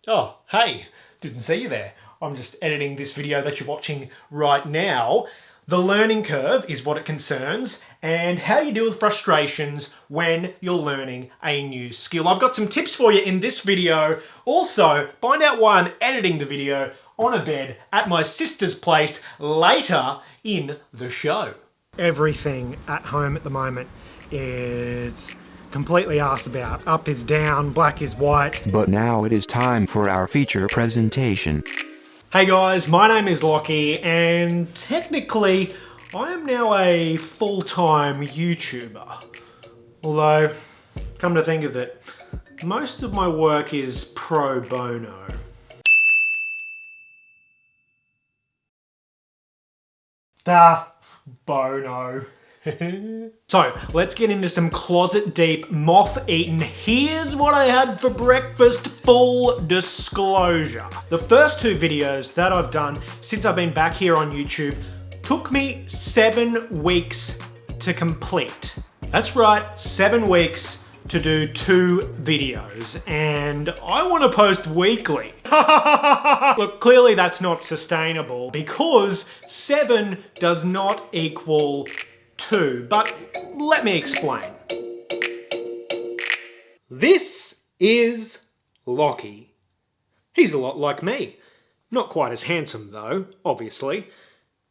Oh, hey, didn't see you there. I'm just editing this video that you're watching right now. The learning curve is what it concerns and how you deal with frustrations when you're learning a new skill. I've got some tips for you in this video. Also, find out why I'm editing the video on a bed at my sister's place later in the show. Everything at home at the moment is completely asked about. Up is down, black is white. But now it is time for our feature presentation. Hey guys, my name is Lachie and technically I am now a full-time YouTuber. Although, come to think of it, most of my work is pro bono. Bono. So, let's get into some closet deep, moth-eaten, here's what I had for breakfast, full disclosure. The first two videos that I've done since I've been back here on YouTube took me 7 weeks to complete. That's right, 7 weeks to do 2 videos, and I want to post weekly. Look, clearly that's not sustainable because 7 does not equal 2, but let me explain. This is Lachie. He's a lot like me. Not quite as handsome though, obviously.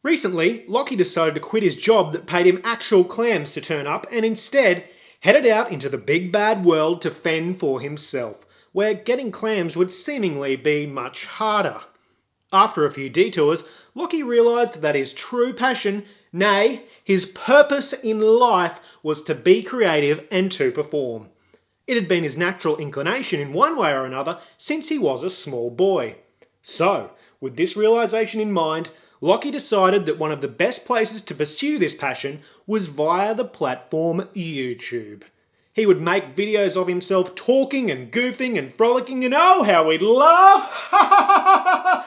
Recently, Lachie decided to quit his job that paid him actual clams to turn up and instead headed out into the big bad world to fend for himself, where getting clams would seemingly be much harder. After a few detours, Lachie realised that his true passion, nay, his purpose in life, was to be creative and to perform. It had been his natural inclination in one way or another since he was a small boy. So, with this realisation in mind, Lachie decided that one of the best places to pursue this passion was via the platform YouTube. He would make videos of himself talking and goofing and frolicking, and oh how he'd laugh!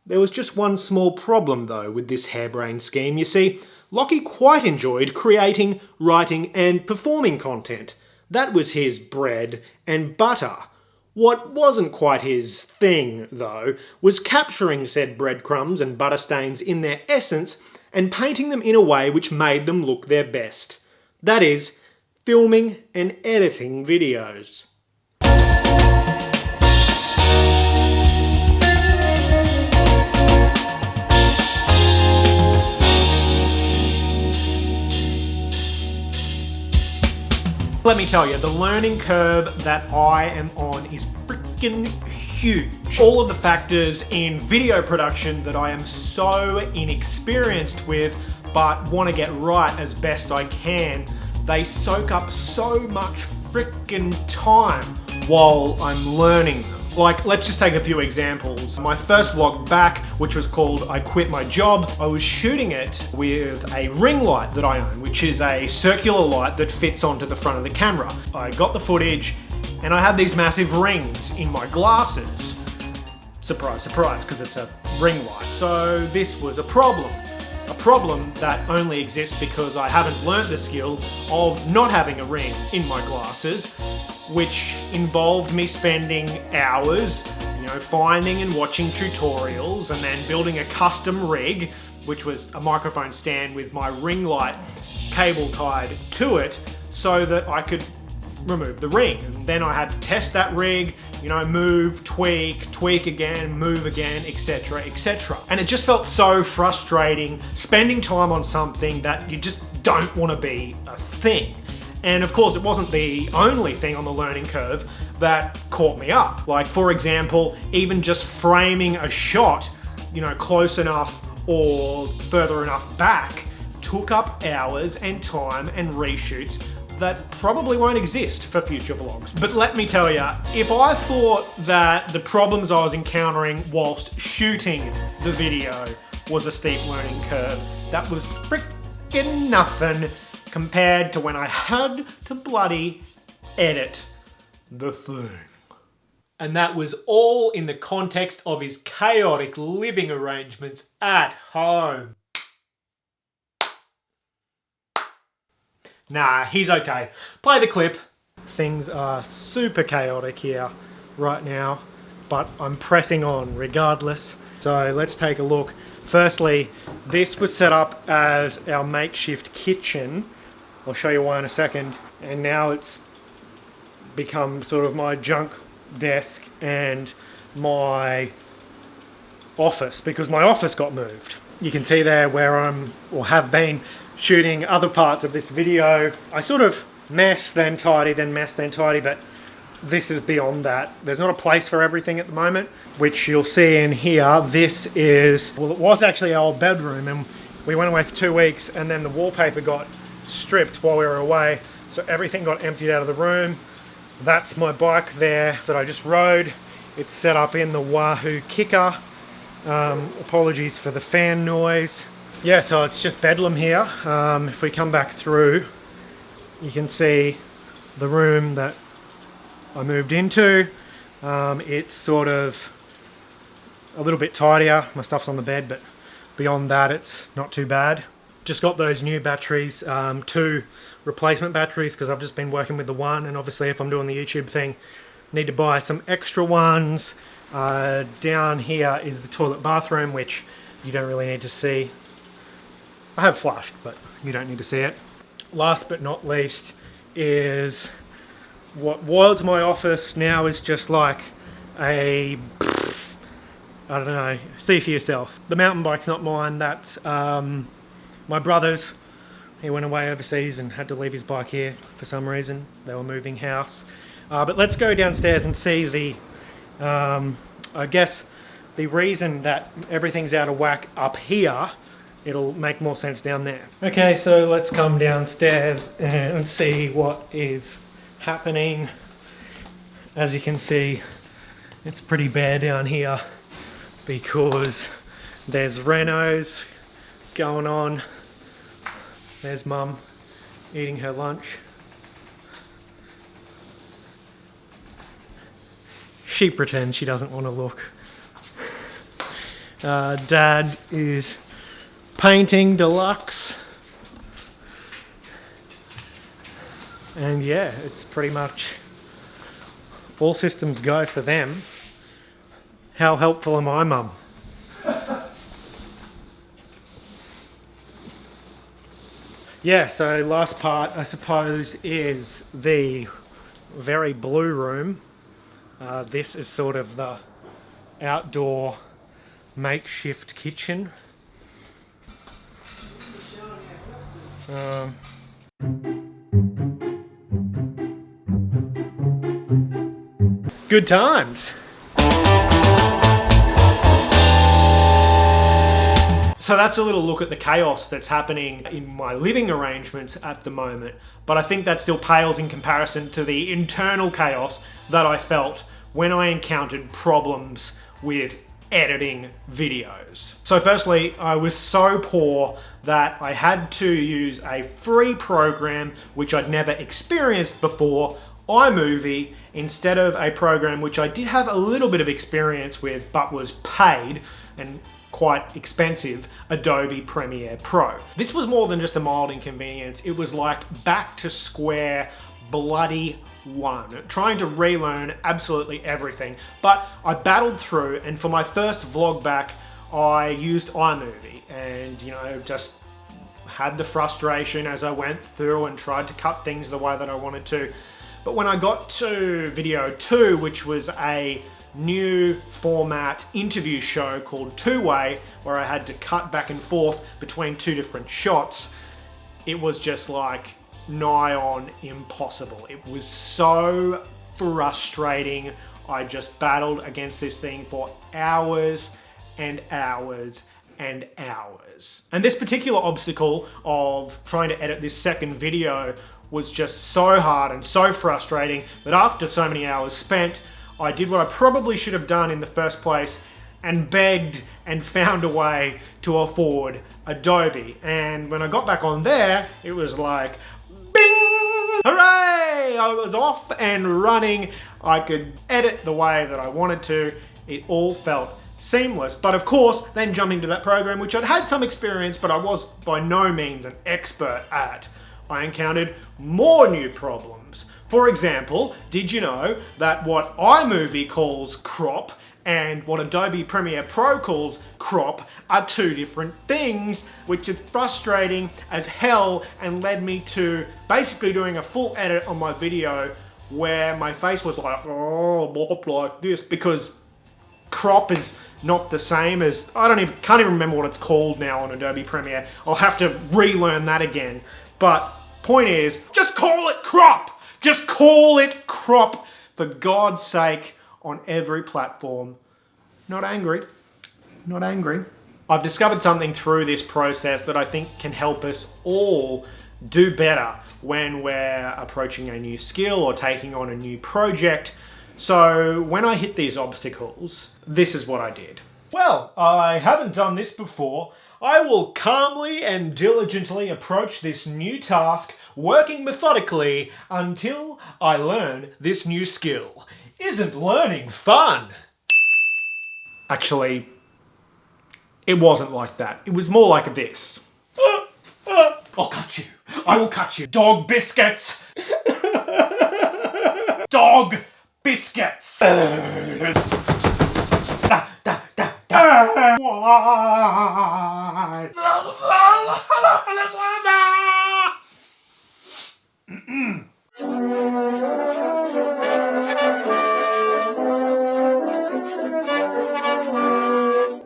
There was just one small problem though with this harebrained scheme. You see, Lachie quite enjoyed creating, writing and performing content. That was his bread and butter. What wasn't quite his thing, though, was capturing said breadcrumbs and butter stains in their essence and painting them in a way which made them look their best. That is, filming and editing videos. Let me tell you, the learning curve that I am on is freaking huge. All of the factors in video production that I am so inexperienced with but want to get right as best I can, they soak up so much freaking time while I'm learning them. Like, let's just take a few examples. My first vlog back, which was called I Quit My Job, I was shooting it with a ring light that I own, which is a circular light that fits onto the front of the camera. I got the footage and I had these massive rings in my glasses. Surprise, surprise, because it's a ring light. So this was a problem. A problem that only exists because I haven't learnt the skill of not having a ring in my glasses, which involved me spending hours, finding and watching tutorials and then building a custom rig, which was a microphone stand with my ring light cable tied to it so that I could remove the ring. And then I had to test that rig, move, tweak again, move again, etc, etc. And it just felt so frustrating spending time on something that you just don't want to be a thing. And of course, it wasn't the only thing on the learning curve that caught me up. Like, for example, even just framing a shot, close enough or further enough back took up hours and time and reshoots that probably won't exist for future vlogs. But let me tell you, if I thought that the problems I was encountering whilst shooting the video was a steep learning curve, that was frickin' nothing compared to when I had to bloody edit the thing. And that was all in the context of his chaotic living arrangements at home. Nah, he's okay. Play the clip. Things are super chaotic here right now. but I'm pressing on regardless. So let's take a look. Firstly, this was set up as our makeshift kitchen. I'll show you why in a second. And now it's become sort of my junk desk and my office, because my office got moved. You can see there where I'm, or have been, shooting other parts of this video. I sort of mess, then tidy, then mess, then tidy, but this is beyond that. There's not a place for everything at the moment, which you'll see in here. This is, well, it was actually our old bedroom, and we went away for 2 weeks, and then the wallpaper got stripped while we were away, so everything got emptied out of the room. That's my bike there that I just rode. It's set up in the Wahoo kicker. Apologies for the fan noise. Yeah, so it's just bedlam here. If we come back through, you can see the room that I moved into. It's sort of a little bit tidier. My stuff's on the bed, but beyond that, it's not too bad. Just got those new batteries, 2 replacement batteries, because I've just been working with the one, and obviously if I'm doing the YouTube thing, need to buy some extra ones. Down here is the toilet bathroom, which you don't really need to see. I have flushed, but you don't need to see it. Last but not least is what was my office, now is just like a, I don't know, see for yourself. The mountain bike's not mine, that's my brother's. He went away overseas and had to leave his bike here for some reason. They were moving house. But let's go downstairs and see the, I guess, the reason that everything's out of whack up here. It'll make more sense down there. Okay, so let's come downstairs and see what is happening. As you can see, it's pretty bare down here because there's renos going on. There's Mum eating her lunch. She pretends she doesn't want to look. Dad is painting deluxe. And yeah, it's pretty much all systems go for them. How helpful am I, Mum? Yeah, so last part, I suppose, is the very blue room. This is sort of the outdoor makeshift kitchen. Good times. So that's a little look at the chaos that's happening in my living arrangements at the moment, but I think that still pales in comparison to the internal chaos that I felt when I encountered problems with editing videos. So firstly, I was so poor that I had to use a free program which I'd never experienced before, iMovie, instead of a program which I did have a little bit of experience with but was paid and quite expensive, Adobe Premiere Pro. This was more than just a mild inconvenience. It was like back to square bloody one, trying to relearn absolutely everything. But I battled through, and for my first vlog back, I used iMovie and, you know, just had the frustration as I went through and tried to cut things the way that I wanted to. But when I got to video 2, which was a new format interview show called Two-Way, where I had to cut back and forth between 2 different shots, it was just like nigh on impossible. It was so frustrating. I just battled against this thing for hours and hours and hours. And this particular obstacle of trying to edit this second video was just so hard and so frustrating that after so many hours spent, I did what I probably should have done in the first place and begged and found a way to afford Adobe. And when I got back on there, it was like, bing! Hooray! I was off and running. I could edit the way that I wanted to. It all felt seamless. But of course, then jumping to that program, which I'd had some experience, but I was by no means an expert at, I encountered more new problems. For example, did you know that what iMovie calls crop and what Adobe Premiere Pro calls crop are two different things, which is frustrating as hell and led me to basically doing a full edit on my video where my face was like, oh, not like this, because crop is not the same as, can't even remember what it's called now on Adobe Premiere. I'll have to relearn that again. But point is, just call it crop! Just call it crop, for God's sake, on every platform. Not angry. Not angry. I've discovered something through this process that I think can help us all do better when we're approaching a new skill or taking on a new project. So when I hit these obstacles, this is what I did. Well, I haven't done this before. I will calmly and diligently approach this new task, working methodically until I learn this new skill. Isn't learning fun? Actually, it wasn't like that. It was more like this. I'll cut you. I will cut you. Dog biscuits. Dog biscuits.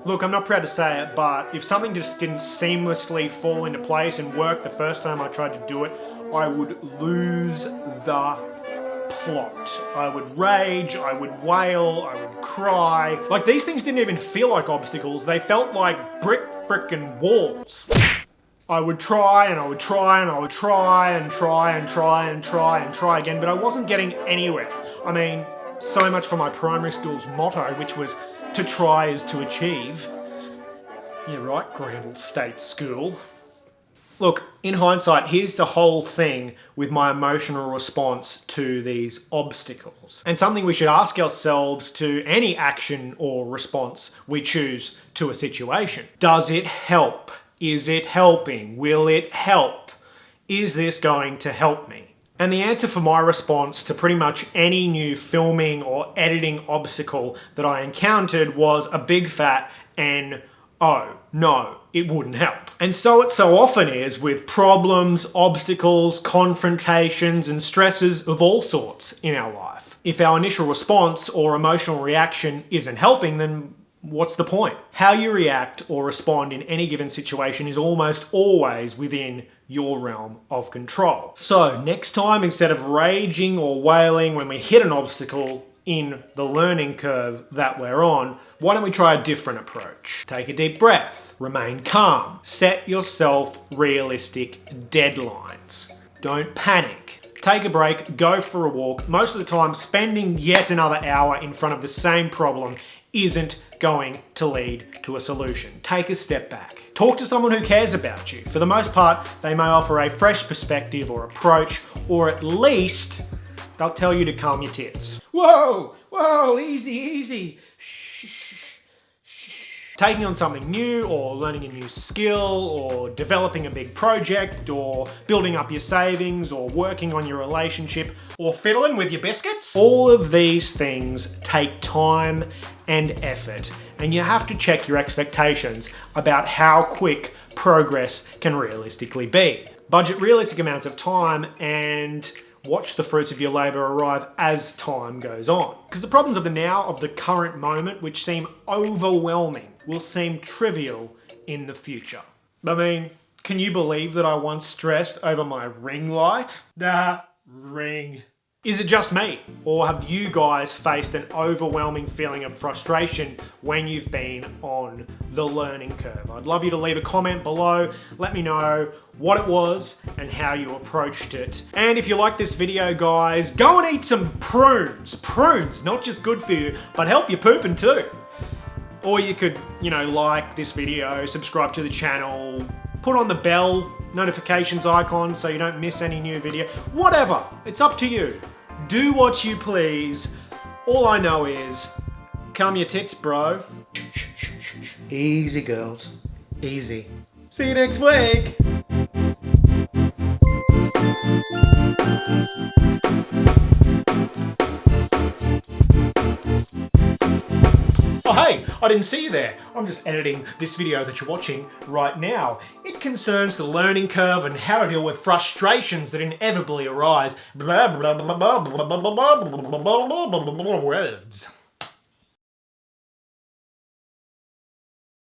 Look, I'm not proud to say it, but if something just didn't seamlessly fall into place and work the first time I tried to do it, I would lose the plot. I would rage, I would wail, I would cry. Like, these things didn't even feel like obstacles, they felt like frickin' walls. I would try and I would try and I would try and try and try and try and try again, but I wasn't getting anywhere. I mean, so much for my primary school's motto, which was to try is to achieve. Yeah, right, Granville State School. Look, in hindsight, here's the whole thing with my emotional response to these obstacles. And something we should ask ourselves to any action or response we choose to a situation. Does it help? Is it helping? Will it help? Is this going to help me? And the answer for my response to pretty much any new filming or editing obstacle that I encountered was a big fat oh, no, it wouldn't help. And so it so often is with problems, obstacles, confrontations, and stresses of all sorts in our life. If our initial response or emotional reaction isn't helping, then what's the point? How you react or respond in any given situation is almost always within your realm of control. So next time, instead of raging or wailing when we hit an obstacle in the learning curve that we're on, why don't we try a different approach? Take a deep breath, remain calm, set yourself realistic deadlines. Don't panic. Take a break, go for a walk. Most of the time, spending yet another hour in front of the same problem isn't going to lead to a solution. Take a step back. Talk to someone who cares about you. For the most part, they may offer a fresh perspective or approach, or at least they'll tell you to calm your tits. Whoa, whoa, easy, easy. Taking on something new, or learning a new skill, or developing a big project, or building up your savings, or working on your relationship, or fiddling with your biscuits. All of these things take time and effort, and you have to check your expectations about how quick progress can realistically be. Budget realistic amounts of time and watch the fruits of your labour arrive as time goes on. Because the problems of the now, of the current moment, which seem overwhelming, will seem trivial in the future. I mean, can you believe that I once stressed over my ring light? Ring. Is it just me? Or have you guys faced an overwhelming feeling of frustration when you've been on the learning curve? I'd love you to leave a comment below. Let me know what it was and how you approached it. And if you like this video, guys, go and eat some prunes. Prunes, not just good for you, but help you pooping too. Or you could, like this video, subscribe to the channel, put on the bell notifications icon so you don't miss any new video. Whatever, it's up to you. Do what you please. All I know is, calm your tits, bro. Easy, girls. Easy. See you next week. Oh hey, I didn't see you there. I'm just editing this video that you're watching right now. It concerns the learning curve and how to deal with frustrations that inevitably arise. Blah, blah, blah, blah, blah, blah, blah, blah, blah, blah, blah, words.